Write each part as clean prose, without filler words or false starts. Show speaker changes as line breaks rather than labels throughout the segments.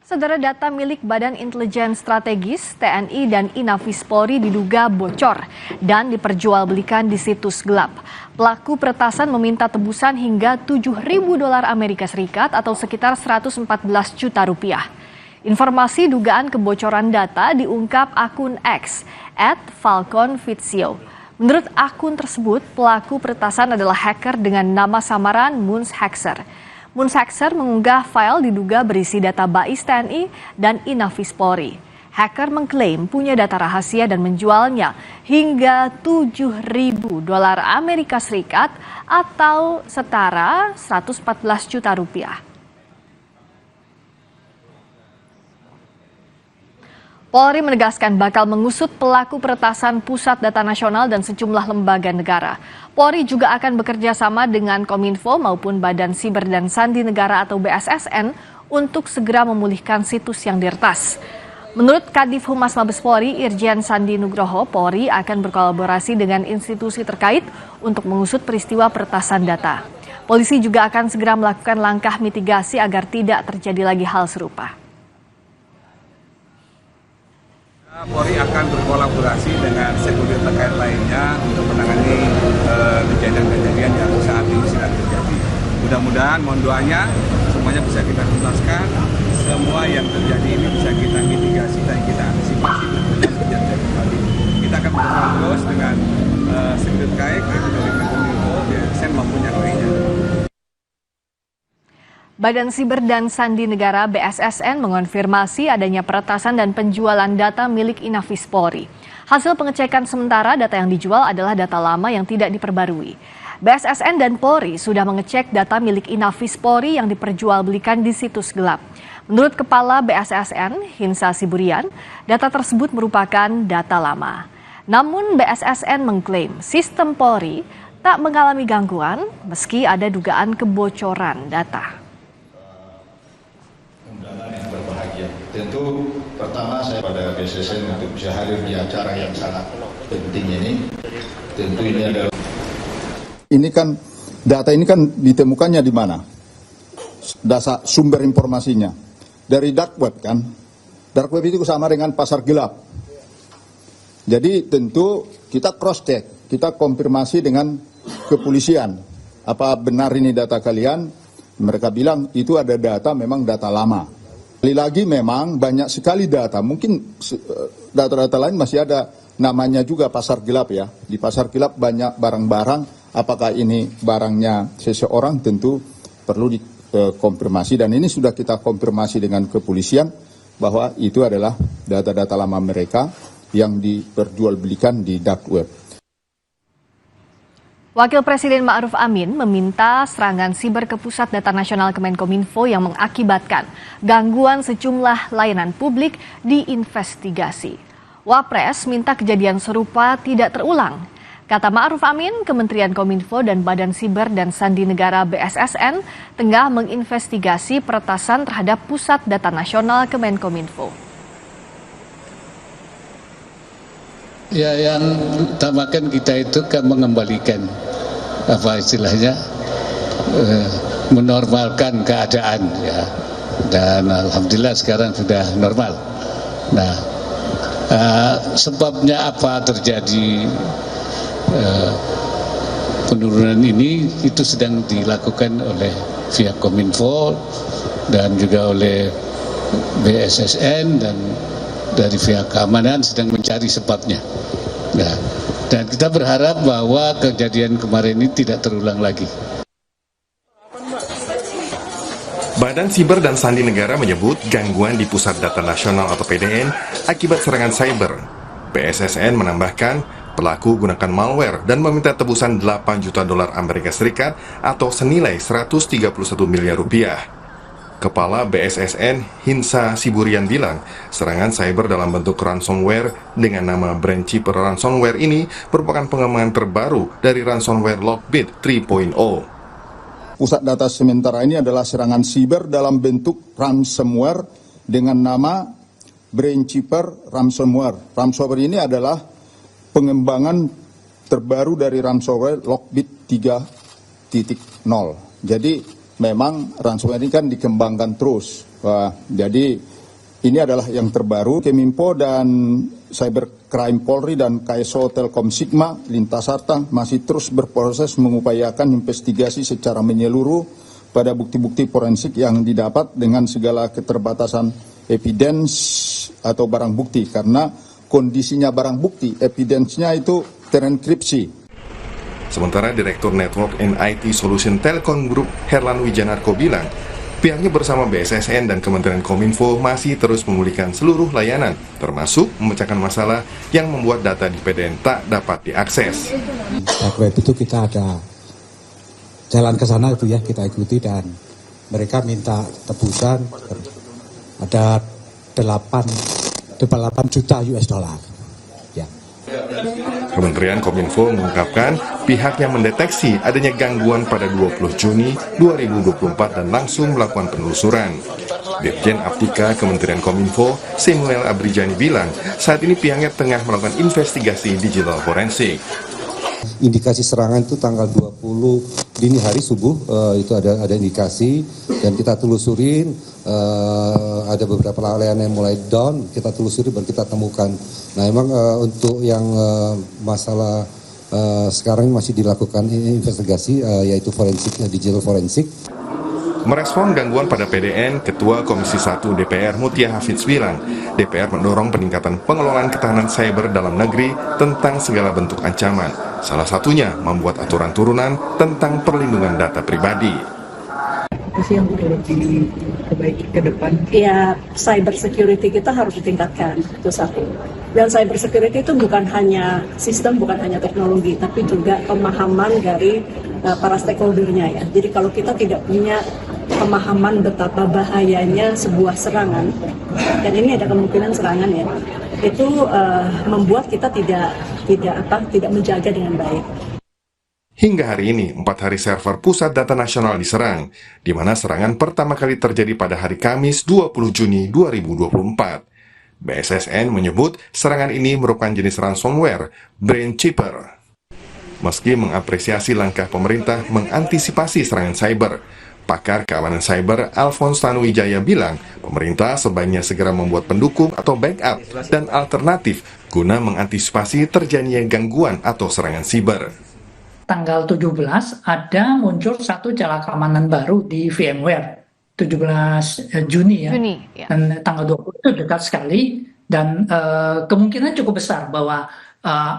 Saudara, data milik Badan Intelijen Strategis, TNI, dan Inafis Polri diduga bocor dan diperjualbelikan di situs gelap. Pelaku peretasan meminta tebusan hingga $7.000 Amerika Serikat atau sekitar 114 juta rupiah. Informasi dugaan kebocoran data diungkap akun X @FalconFitzio. Menurut akun tersebut, pelaku peretasan adalah hacker dengan nama samaran Moonshexer. Moonshexer mengunggah file diduga berisi data BAIS TNI dan Inafis Polri. Hacker mengklaim punya data rahasia dan menjualnya hingga $7.000 Amerika Serikat atau setara 114 juta rupiah. Polri menegaskan bakal mengusut pelaku peretasan Pusat Data Nasional dan sejumlah lembaga negara. Polri juga akan bekerja sama dengan Kominfo maupun Badan Siber dan Sandi Negara atau BSSN untuk segera memulihkan situs yang diretas. Menurut Kadif Humas Mabes Polri, Irjen Sandi Nugroho, Polri akan berkolaborasi dengan institusi terkait untuk mengusut peristiwa peretasan data. Polisi juga akan segera melakukan langkah mitigasi agar tidak terjadi lagi hal serupa.
Polri akan berkolaborasi dengan stakeholder terkait lainnya untuk menangani kejadian-kejadian yang saat ini sedang terjadi. Mudah-mudahan, mohon doanya, semuanya bisa kita tuntaskan, semua yang terjadi ini bisa kita mitigasi dan kita antisipasi untuk terjadi kembali. Kita akan bekerja terus dengan stakeholder terkait, baik dari Kominfo, BSSN maupun yang lainnya.
Badan Siber dan Sandi Negara BSSN mengonfirmasi adanya peretasan dan penjualan data milik Inafis Polri. Hasil pengecekan sementara data yang dijual adalah data lama yang tidak diperbarui. BSSN dan Polri sudah mengecek data milik Inafis Polri yang diperjualbelikan di situs gelap. Menurut Kepala BSSN, Hinsa Siburian, data tersebut merupakan data lama. Namun BSSN mengklaim sistem Polri tak mengalami gangguan meski ada dugaan kebocoran data.
Tentu pertama saya pada BSSN untuk bisa hadir di acara yang sangat penting ini. Tentu ini adalah
data ini kan ditemukannya di mana? Dasar sumber informasinya dari dark web kan. Dark web itu sama dengan pasar gelap. Jadi tentu kita cross check, kita konfirmasi dengan kepolisian. Apa benar ini data kalian? Mereka bilang itu ada data, memang data lama. Sekali lagi memang banyak sekali data, mungkin data-data lain masih ada namanya juga pasar gelap ya. Di pasar gelap banyak barang-barang, apakah ini barangnya seseorang tentu perlu dikonfirmasi dan ini sudah kita konfirmasi dengan kepolisian bahwa itu adalah data-data lama mereka yang diperjualbelikan di dark web.
Wakil Presiden Ma'ruf Amin meminta serangan siber ke Pusat Data Nasional Kemenkominfo yang mengakibatkan gangguan sejumlah layanan publik diinvestigasi. Wapres minta kejadian serupa tidak terulang. Kata Ma'ruf Amin, Kementerian Kominfo dan Badan Siber dan Sandi Negara BSSN tengah menginvestigasi peretasan terhadap Pusat Data Nasional Kemenkominfo.
Ya, yang utamakan kita itu kan mengembalikan apa istilahnya menormalkan keadaan ya, dan alhamdulillah sekarang sudah normal. Nah, sebabnya apa terjadi penurunan ini itu sedang dilakukan oleh pihak Kominfo dan juga oleh BSSN dan dari pihak keamanan sedang mencari sebabnya. Nah, dan kita berharap bahwa kejadian kemarin ini tidak terulang lagi.
Badan Siber dan Sandi Negara menyebut gangguan di Pusat Data Nasional atau PDN akibat serangan cyber. BSSN menambahkan pelaku gunakan malware dan meminta tebusan $8 juta Amerika Serikat atau senilai 131 miliar rupiah. Kepala BSSN Hinsa Siburian bilang, serangan cyber dalam bentuk ransomware dengan nama BrainChipper Ransomware ini merupakan pengembangan terbaru dari ransomware Lockbit 3.0.
Pusat data sementara ini adalah serangan siber dalam bentuk ransomware dengan nama BrainChipper Ransomware. Ransomware ini adalah pengembangan terbaru dari ransomware Lockbit 3.0. Jadi memang ransomware ini kan dikembangkan terus. Jadi ini adalah yang terbaru. Kominfo dan Cybercrime Polri dan KSO Telkom Sigma Lintasarta masih terus berproses mengupayakan investigasi secara menyeluruh pada bukti-bukti forensik yang didapat dengan segala keterbatasan evidence atau barang bukti, karena kondisinya barang bukti, evidence-nya itu terenkripsi.
Sementara Direktur Network and IT Solution Telkom Group Herlan Wijanarko bilang, pihaknya bersama BSSN dan Kementerian Kominfo masih terus memulihkan seluruh layanan, termasuk memecahkan masalah yang membuat data di PDN tak dapat diakses.
Dark web itu kita ada jalan ke sana itu ya, kita ikuti, dan mereka minta tebusan ada 8 juta US dollar. Ya.
Kementerian Kominfo mengungkapkan pihaknya mendeteksi adanya gangguan pada 20 Juni 2024 dan langsung melakukan penelusuran. Dirjen Aptika Kementerian Kominfo, Samuel Abrijani bilang, saat ini pihaknya tengah melakukan investigasi digital forensik.
Indikasi serangan itu tanggal 20 dini hari subuh, itu ada indikasi, dan kita telusurin, ada beberapa layanan yang mulai down, kita telusuri baru kita temukan. Nah emang untuk yang masalah sekarang masih dilakukan investigasi, yaitu forensik, digital forensik.
Merespon gangguan pada PDN, Ketua Komisi 1 DPR Mutia Hafidz bilang, DPR mendorong peningkatan pengelolaan ketahanan cyber dalam negeri tentang segala bentuk ancaman. Salah satunya membuat aturan turunan tentang perlindungan data pribadi.
Apa sih yang perlu diperbaiki ke depan? Ya, cyber security kita harus ditingkatkan, itu satu. Dan cyber security itu bukan hanya sistem, bukan hanya teknologi, tapi juga pemahaman dari para stakeholder-nya ya. Jadi kalau kita tidak punya pemahaman betapa bahayanya sebuah serangan, dan ini ada kemungkinan serangan ya, itu membuat kita tidak menjaga dengan baik.
Hingga hari ini, 4 hari server Pusat Data Nasional diserang, di mana serangan pertama kali terjadi pada hari Kamis 20 Juni 2024. BSSN menyebut serangan ini merupakan jenis ransomware, Brain Chipper. Meski mengapresiasi langkah pemerintah mengantisipasi serangan cyber, pakar keamanan cyber Alphonse Tanuwijaya bilang, pemerintah sebaiknya segera membuat pendukung atau backup dan alternatif guna mengantisipasi terjadinya gangguan atau serangan siber.
Tanggal 17 ada muncul satu celah keamanan baru di VMware, 17 Juni ya. Dan tanggal 20 itu dekat sekali, dan kemungkinan cukup besar bahwa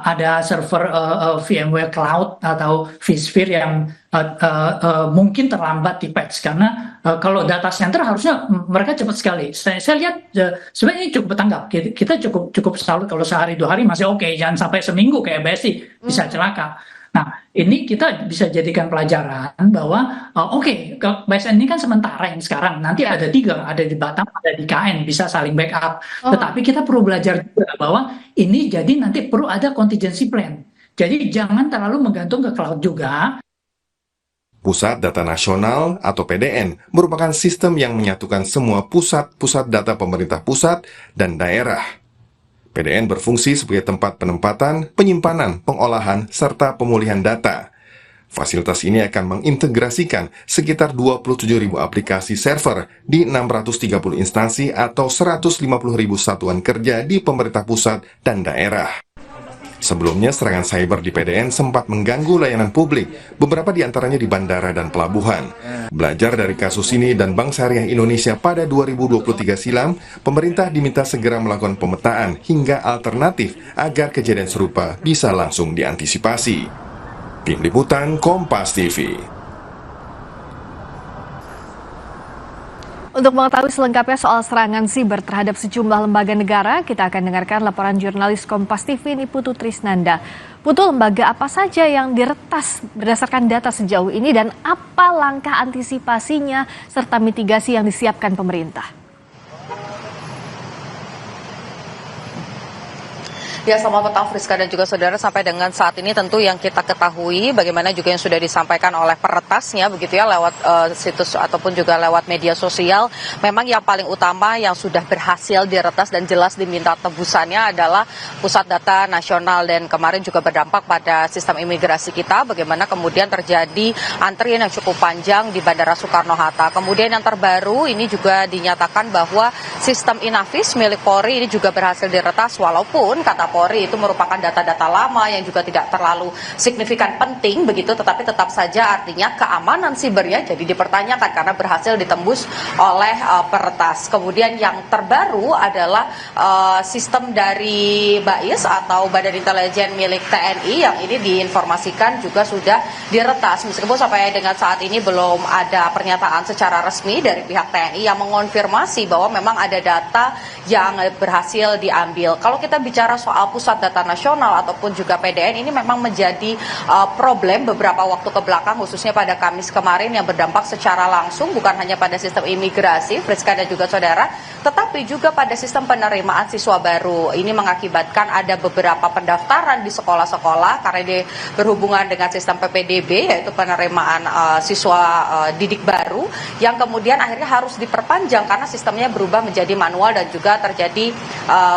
ada server VMware Cloud atau vSphere yang mungkin terlambat di patch, karena kalau data center harusnya mereka cepat sekali. Saya lihat sebenarnya ini cukup bertanggap. Kita cukup salut kalau sehari 2 hari masih oke, jangan sampai seminggu kayak BSI bisa celaka. Nah, ini kita bisa jadikan pelajaran bahwa BSN ini kan sementara yang sekarang, nanti ada 3, ada di Batam, ada di KN, bisa saling backup. Tetapi kita perlu belajar juga bahwa ini jadi nanti perlu ada contingency plan. Jadi jangan terlalu menggantung ke cloud juga.
Pusat Data Nasional atau PDN merupakan sistem yang menyatukan semua pusat data pemerintah pusat dan daerah. PDN berfungsi sebagai tempat penempatan, penyimpanan, pengolahan, serta pemulihan data. Fasilitas ini akan mengintegrasikan sekitar 27.000 aplikasi server di 630 instansi atau 150.000 satuan kerja di pemerintah pusat dan daerah. Sebelumnya, serangan cyber di PDN sempat mengganggu layanan publik, beberapa di antaranya di bandara dan pelabuhan. Belajar dari kasus ini dan Bank Syariah Indonesia pada 2023 silam, pemerintah diminta segera melakukan pemetaan hingga alternatif agar kejadian serupa bisa langsung diantisipasi. Tim Liputan Kompas TV.
Untuk mengetahui selengkapnya soal serangan siber terhadap sejumlah lembaga negara, kita akan dengarkan laporan jurnalis Kompas TV ini Putu Trisnanda. Putu, lembaga apa saja yang diretas berdasarkan data sejauh ini dan apa langkah antisipasinya serta mitigasi yang disiapkan pemerintah?
Ya, selamat petang Friska dan juga saudara. Sampai dengan saat ini tentu yang kita ketahui bagaimana juga yang sudah disampaikan oleh peretasnya begitu ya lewat situs ataupun juga lewat media sosial. Memang yang paling utama yang sudah berhasil diretas dan jelas diminta tebusannya adalah Pusat Data Nasional, dan kemarin juga berdampak pada sistem imigrasi kita bagaimana kemudian terjadi antrian yang cukup panjang di Bandara Soekarno-Hatta. Kemudian yang terbaru ini juga dinyatakan bahwa sistem Inavis milik Polri ini juga berhasil diretas, walaupun kata Polri itu merupakan data-data lama yang juga tidak terlalu signifikan penting begitu, tetapi tetap saja artinya keamanan sibernya jadi dipertanyakan karena berhasil ditembus oleh peretas. Kemudian yang terbaru adalah sistem dari BAIS atau Badan Intelijen milik TNI yang ini diinformasikan juga sudah diretas, meskipun sampai dengan saat ini belum ada pernyataan secara resmi dari pihak TNI yang mengonfirmasi bahwa memang ada data yang berhasil diambil. Kalau kita bicara soal Pusat Data Nasional ataupun juga PDN, ini memang menjadi problem beberapa waktu ke belakang, khususnya pada Kamis kemarin yang berdampak secara langsung bukan hanya pada sistem imigrasi, Friska dan juga saudara, tetapi juga pada sistem penerimaan siswa baru. Ini mengakibatkan ada beberapa pendaftaran di sekolah-sekolah karena ini berhubungan dengan sistem PPDB, yaitu penerimaan siswa didik baru, yang kemudian akhirnya harus diperpanjang karena sistemnya berubah menjadi manual dan juga terjadi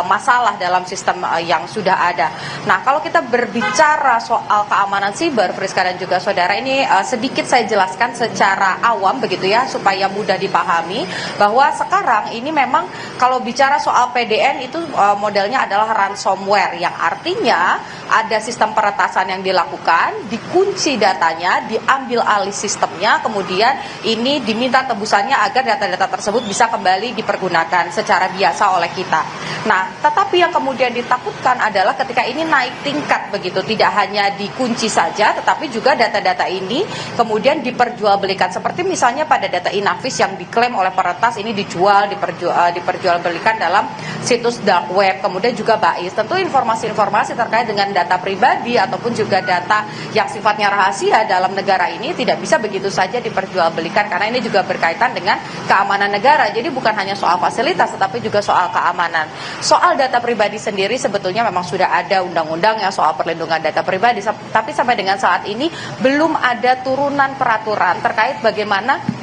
masalah dalam sistem yang sudah ada. Nah, kalau kita berbicara soal keamanan siber, Friska dan juga saudara, ini sedikit saya jelaskan secara awam begitu ya, supaya mudah dipahami bahwa sekarang ini memang kalau bicara soal PDN itu modelnya adalah ransomware, yang artinya ada sistem peretasan yang dilakukan, dikunci datanya, diambil alih sistemnya, kemudian ini diminta tebusannya agar data-data tersebut bisa kembali dipergunakan secara biasa oleh kita. Nah, tetapi yang kemudian ditakutkan adalah ketika ini naik tingkat begitu, tidak hanya dikunci saja, tetapi juga data-data ini kemudian diperjualbelikan. Seperti misalnya pada data Inavis yang diklaim oleh peretas ini diperjualbelikan dalam situs dark web, kemudian juga BAIS. Tentu informasi-informasi terkait dengan data pribadi ataupun juga data yang sifatnya rahasia dalam negara ini tidak bisa begitu saja diperjualbelikan, karena ini juga berkaitan dengan keamanan negara. Jadi bukan hanya soal fasilitas, tetapi juga soal keamanan. Soal data pribadi sendiri sebetulnya memang sudah ada undang-undang yang soal perlindungan data pribadi, tapi sampai dengan saat ini belum ada turunan peraturan terkait bagaimana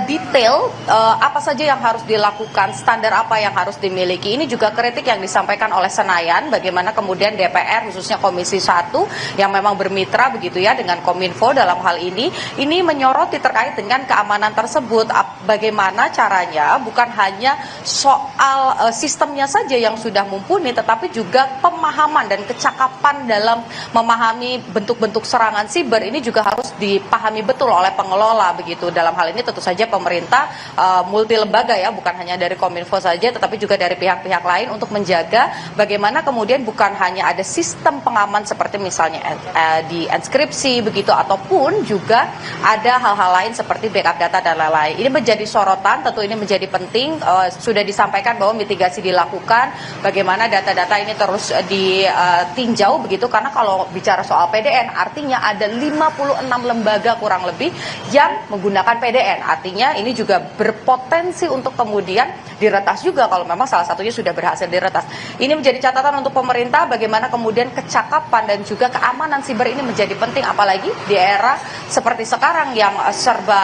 detail apa saja yang harus dilakukan, standar apa yang harus dimiliki. Ini juga kritik yang disampaikan oleh Senayan, bagaimana kemudian DPR khususnya Komisi 1 yang memang bermitra begitu ya dengan Kominfo dalam hal ini menyoroti terkait dengan keamanan tersebut. Bagaimana caranya, bukan hanya soal sistemnya saja yang sudah mumpuni, tetapi juga pemahaman dan kecakapan dalam memahami bentuk-bentuk serangan siber ini juga harus dipahami betul oleh pengelola begitu. Dalam hal ini tentu saja pemerintah multi lembaga ya, bukan hanya dari Kominfo saja tetapi juga dari pihak-pihak lain untuk menjaga bagaimana kemudian bukan hanya ada sistem pengaman seperti misalnya di enskripsi begitu, ataupun juga ada hal-hal lain seperti backup data dan lain-lain. Ini menjadi sorotan, tentu ini menjadi penting, sudah disampaikan bahwa mitigasi dilakukan, bagaimana data-data ini terus ditinjau begitu, karena kalau bicara soal PDN artinya ada 56 lembaga kurang lebih yang menggunakan PDN. Artinya ini juga berpotensi untuk kemudian diretas juga kalau memang salah satunya sudah berhasil diretas. Ini menjadi catatan untuk pemerintah bagaimana kemudian kecakapan dan juga keamanan siber ini menjadi penting, apalagi di era seperti sekarang yang serba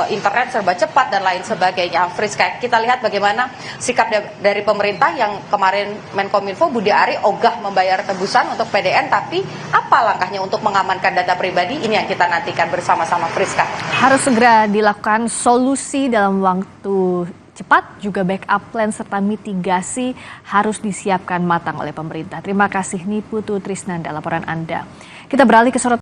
internet, serba cepat dan lain sebagainya. Friska, kita lihat bagaimana sikap dari pemerintah yang kemarin Menkominfo Budi Ari ogah membayar tebusan untuk PDN, tapi apa langkahnya untuk mengamankan data pribadi? Ini yang kita nantikan bersama-sama, Friska.
Harus segera dilakukan solusi dalam waktu cepat, juga backup plan serta mitigasi harus disiapkan matang oleh pemerintah. Terima kasih Niputu Trisnanda laporan Anda. Kita beralih ke sorotan